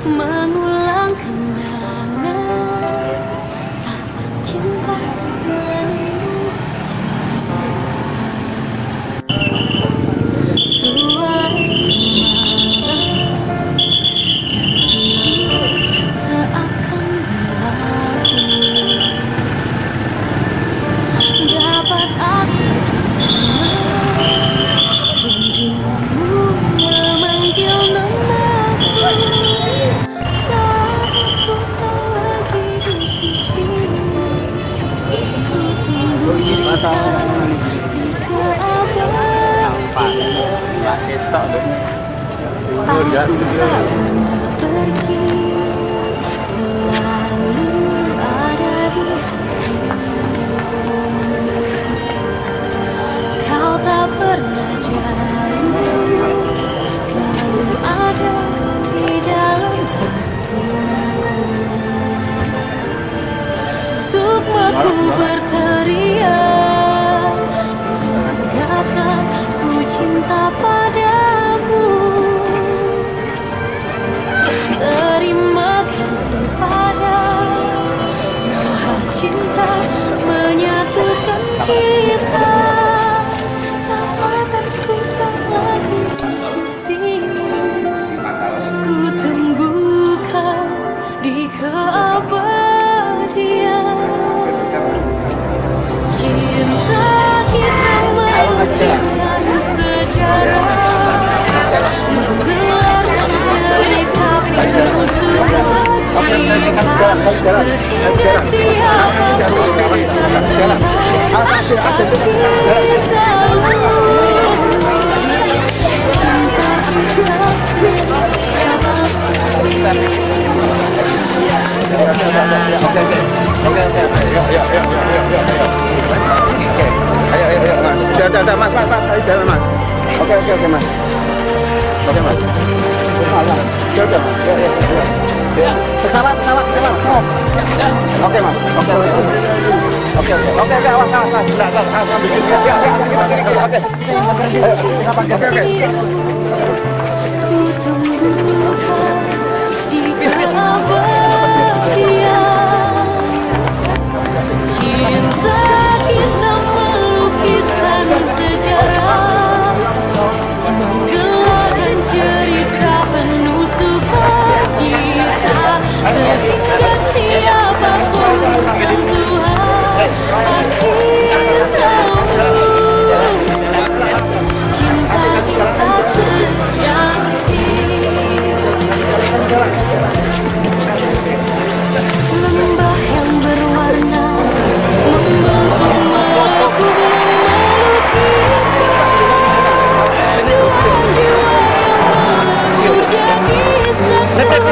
mengulang kenangan saat cinta menuju suara semalam dan hidup seakan berlalu. Dapat aku rindumu memanggil namaku saat aku tak lagi di sisimu. Ku tunggu kita di keabadian. Pasti tak pergi, selalu ada di hatiku. Kau tak pernah jauh, selalu ada di dalam hatiku. Sukmaku berteriak, mengingatkan ku cinta padamu. Terima kasih pada Maha Cinta menyatukan kita. Saat aku tak lagi di sisimu, ku tunggu kau di keabadian. Cinta kita melukiskan sejarah, menggelar cerita penuh sukacita. Sehingga tiada Ada mas, saya jalan mas. Oke mas. Oke mas. Sudah mas. Pesawat. Oke mas. Oke. Awas. Sudah. Oke. Kita pakai. Oke. Cinta kita melukiskan sejarah, menggelarkan cerita penuh sukacita. Sehingga siapapun yang Tuhan pasti tahu, cinta kita terjadi. Lembah yang berwarna membentuk aku melukiskan dua jiwa yang menjadi satu dalam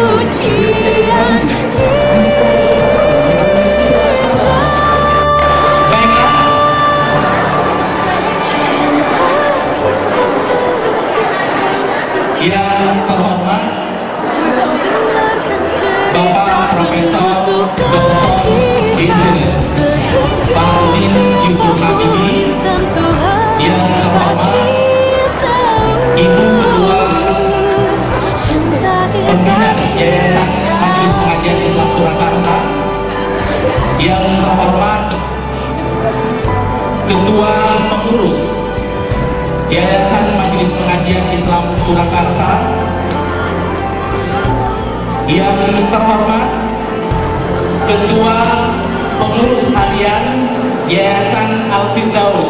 kesucian cinta. Yang terhormat Bapak Profesor Dr. Insinyur Baharudin Yusuf Habibie, yang terhormat Ibu Ketua Pembina Yayasan Majelis Pengajian Islam Surakarta, yang terhormat Ketua Pengurus Yayasan Majelis Pengajian Islam Surakarta, yang terhormat Ketua Pengurus Harian Yayasan Al-Firdaus,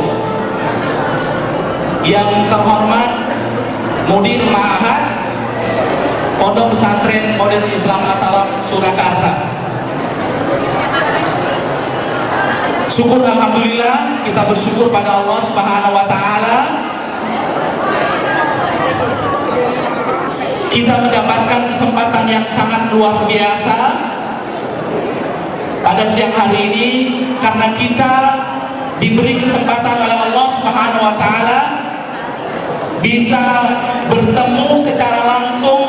yang terhormat Mudir Ma'had Pondok Pesantren Modern Islam As-Salam Surakarta. Syukur alhamdulillah, kita bersyukur pada Allah Subhanahu wa taala, kita mendapatkan kesempatan yang sangat luar biasa pada siang hari ini, karena kita diberi kesempatan oleh Allah Subhanahu wa taala bisa bertemu secara langsung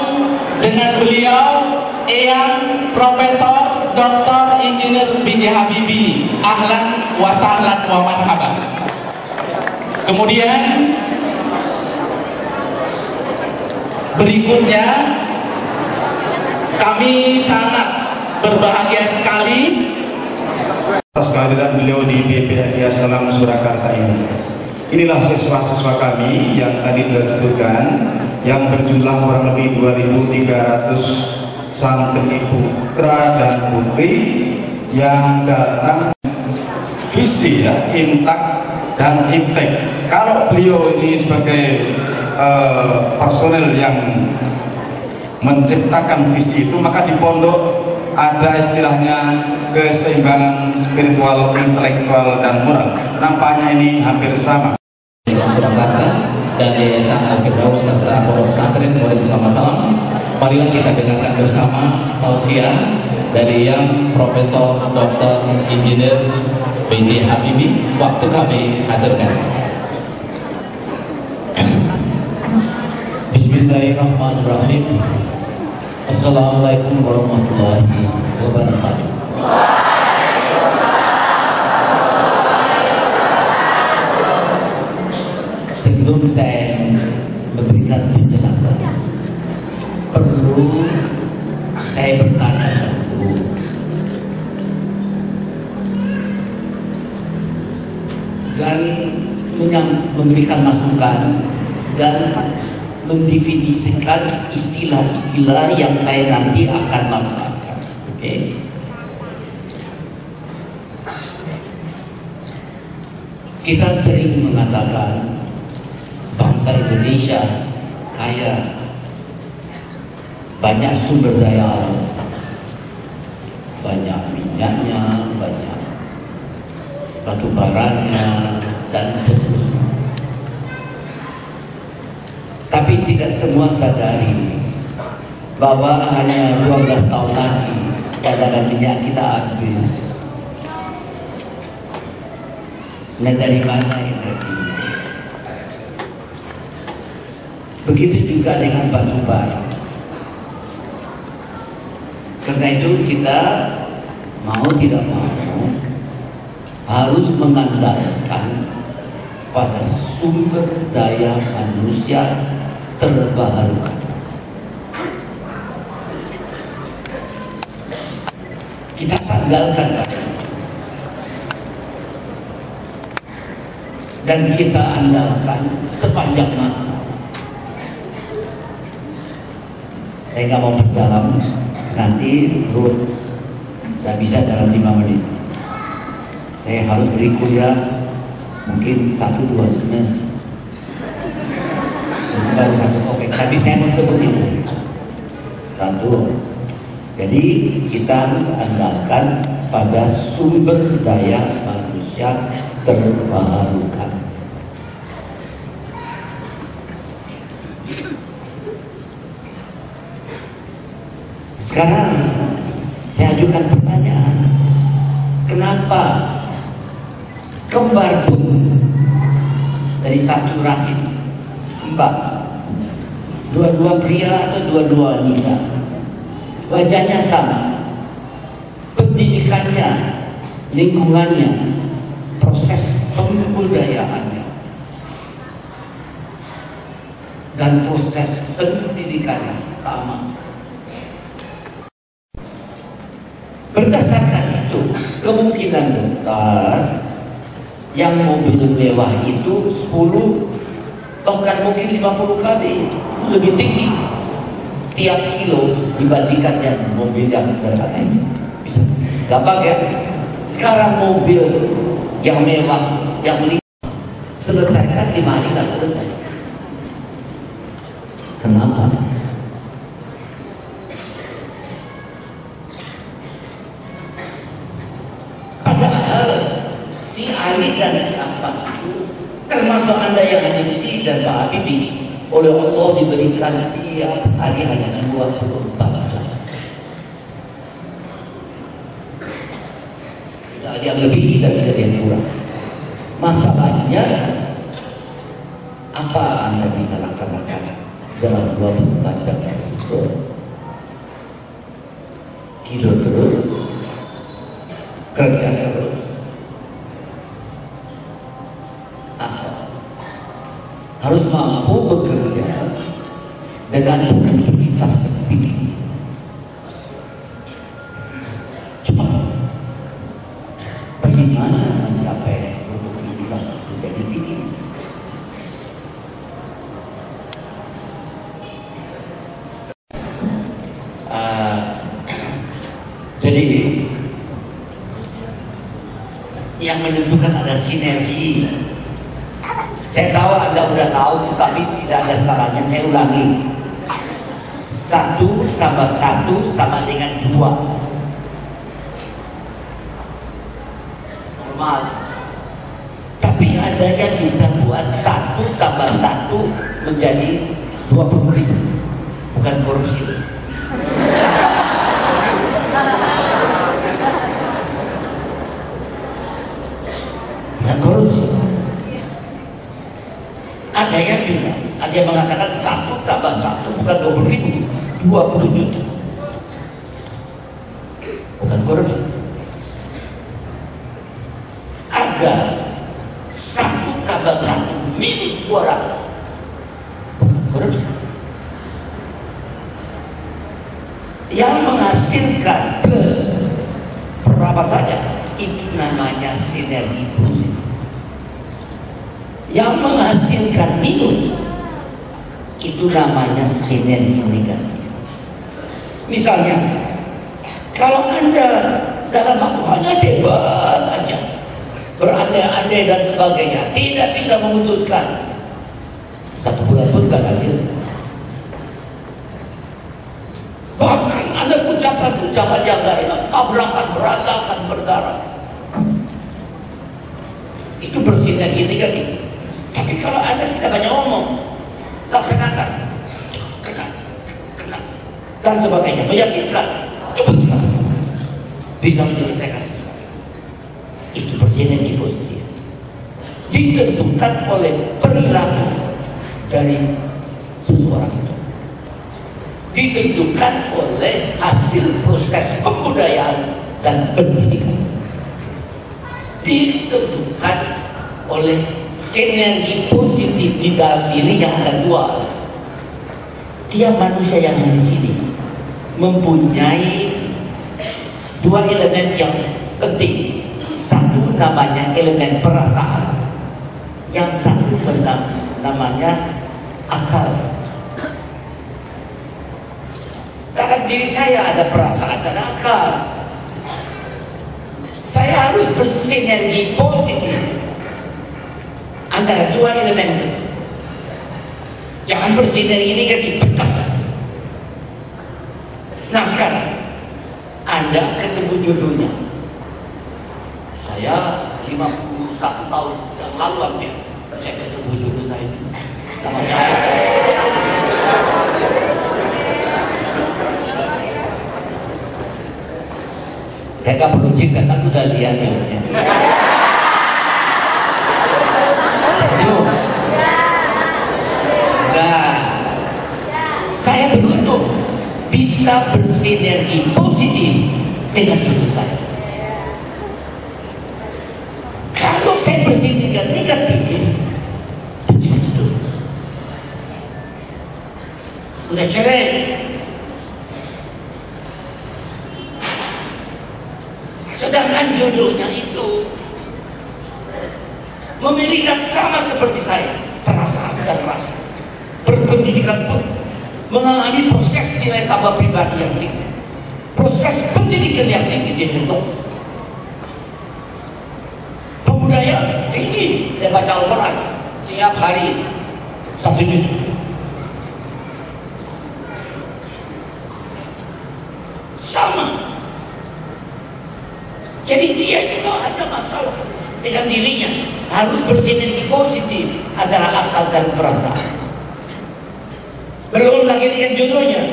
dengan beliau, Eyang Profesor Dr. Insinyur B.J. Habibie. Ahlan wa sahlan wa marhaban. Kemudian Berikutnya, kami sangat berbahagia sekali atas kehadiran beliau di PPHI Salam Surakarta ini. Inilah siswa-siswa kami yang tadi disebutkan, yang berjumlah kurang lebih 2.300 santri putra dan putri yang datang visi ya, intak dan iptek. Kalau beliau ini sebagai personel yang menciptakan visi itu, maka di pondok ada istilahnya keseimbangan spiritual, intelektual, dan moral. Nampaknya ini hampir sama. Surakarta dan Yayasan Al-Firdaus serta Pondok Pesantren Murid Salam. Marilah kita dengarkan bersama tausiah dari yang Profesor Dr. Insinyur B.J. Habibie. Waktu kami hadirkan. Bismillahirrahmanirrahim. Assalamualaikum warahmatullahi wabarakatuh. Sebelum saya memberikan penjelasan, perlu saya bertanya dulu. Dan memberikan masukan dan mendefinisikan istilah-istilah yang saya nanti akan manfaatkan. Oke. Kita sering mengatakan bangsa Indonesia kaya, banyak sumber daya alam, banyak minyaknya, banyak batu baranya, dan seterusnya. Tapi tidak semua sadari bahwa hanya 12 tahun lagi cadangan minyak kita habis. Nah, dari mana energi? Begitu juga dengan batu bara. Karena itu kita mau tidak mau harus mengandalkan pada sumber daya manusia terbarukan. Kita andalkan dan kita andalkan sepanjang masa. Saya nggak mau berdalam, nanti Ruth nggak bisa dalam 5 menit. Saya harus beri kuliah mungkin 1-2 semester. Baru 1 topik. Tapi saya mau sebut itu 1. Jadi kita harus andalkan pada sumber daya manusia terbarukan. Sekarang saya ajukan pertanyaan, kenapa kembar pun dari satu rahim, dua-dua pria atau dua-dua wanita, wajahnya sama, pendidikannya, lingkungannya, proses pembudayaannya, dan proses pendidikannya sama. Berdasarkan itu, kemungkinan besar yang mobil mewah itu 10, bahkan mungkin 50 kali lebih tinggi tiap kilo dibandingkan yang mobil yang sederhana ini. Bisa gampang ya? Sekarang mobil yang mewah, yang selesaikan 5 hari tak selesai. Kenapa? Padahal si Ali dan si Ahmad itu termasuk Anda yang ada di sini dan Pak Habibie, oleh Allah diberikan tiap hari hanya 24 jam. Tidak ada yang lebih dan tidak ada yang kurang. Masalahnya apa Anda bisa laksanakan dalam 24 jam tersebut? Tidur terus, kerja terus, harus mampu bekerja dengan produktivitas tinggi. Coba bagaimana mencapai produktivitas menjadi tinggi? Jadi yang menentukan ada sinergi. Saya tahu Anda sudah tahu, tapi tidak ada salahnya saya ulangi. 1 tambah 1 sama dengan 2. Normal. Tapi ada yang bisa buat 1 tambah 1 menjadi 20.000. Bukan korupsi. Bukan korupsi. Ada yang bilang, ada yang mengatakan 1 tambah 1 bukan 20.000, 20 juta. Bukan korupsi. Ada 1 tambah 1 minus 200. Bukan korupsi. Yang menghasilkan plus berapa saja, itu namanya sinergi positif. Yang menghasilkan minus, itu namanya sinergi negatif. Misalnya, kalau Anda dalam waktu hanya debat aja, berandai-andai dan sebagainya, tidak bisa memutuskan, 1 bulan pun gak hasil. Bahkan Anda ucapan yang gak enak, tabrakan, berantakan, berdarah. Itu bersinergi negatif. Tapi kalau Anda tidak banyak ngomong, laksanakan, kena, dan sebagainya, meyakinkan, cepat sekali bisa menyelesaikan sesuatu. Itu bersinergi positif. Ditentukan oleh perilaku dari seseorang itu. Ditentukan oleh hasil proses kebudayaan dan pendidikan. Ditentukan oleh sinergi positif di dalam diri yang ada 2. Tiap manusia yang ada di sini mempunyai 2 elemen yang penting. 1 namanya elemen perasaan, yang 1 namanya akal. Dalam diri saya ada perasaan dan akal. Saya harus bersinergi positif antara 2 elemen tersebut. Jangan bersinergi negatif, pecah. Nah sekarang Anda ketemu jodohnya. Saya 51 tahun yang lalu hampir saya ketemu jodoh saya itu. Sama saya. Saya gak perlu cerita, kan udah lihat ya. Nah, saya beruntung bisa bersinergi positif dengan jodoh saya. Kalau saya bersinergi negatif, betul-betul sudah cerai. Sedangkan jodohnya itu memiliki sama seperti saya, perasaan dan rasa, berpendidikan pun, mengalami proses nilai tambah pribadi yang tinggi, proses pendidikan yang tinggi. Dia contoh pembudayaan tinggi. Dia baca Al-Quran tiap hari 1 juz. Sama. Jadi dia juga ada masalah dengan dirinya, harus bersinergi positif antara akal dan perasaan. Belum lagi dengan jodohnya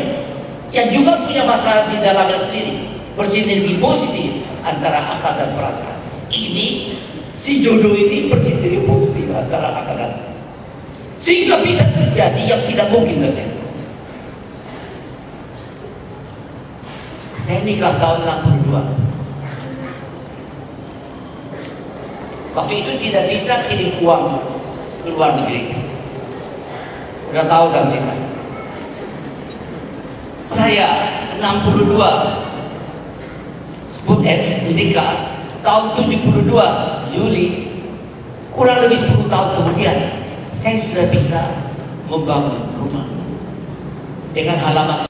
yang juga punya masalah di dalamnya sendiri, bersinergi positif antara akal dan perasaan. Ini si jodoh ini bersinergi positif antara akal dan perasaan, sehingga bisa terjadi yang tidak mungkin terjadi. Saya nikah tahun 62. Waktu itu tidak bisa kirim uang ke luar negeri. Udah tahu kan kita? Saya 62 Sput M nikah tahun 72 Juli, kurang lebih 10 tahun kemudian saya sudah bisa membangun rumah dengan halaman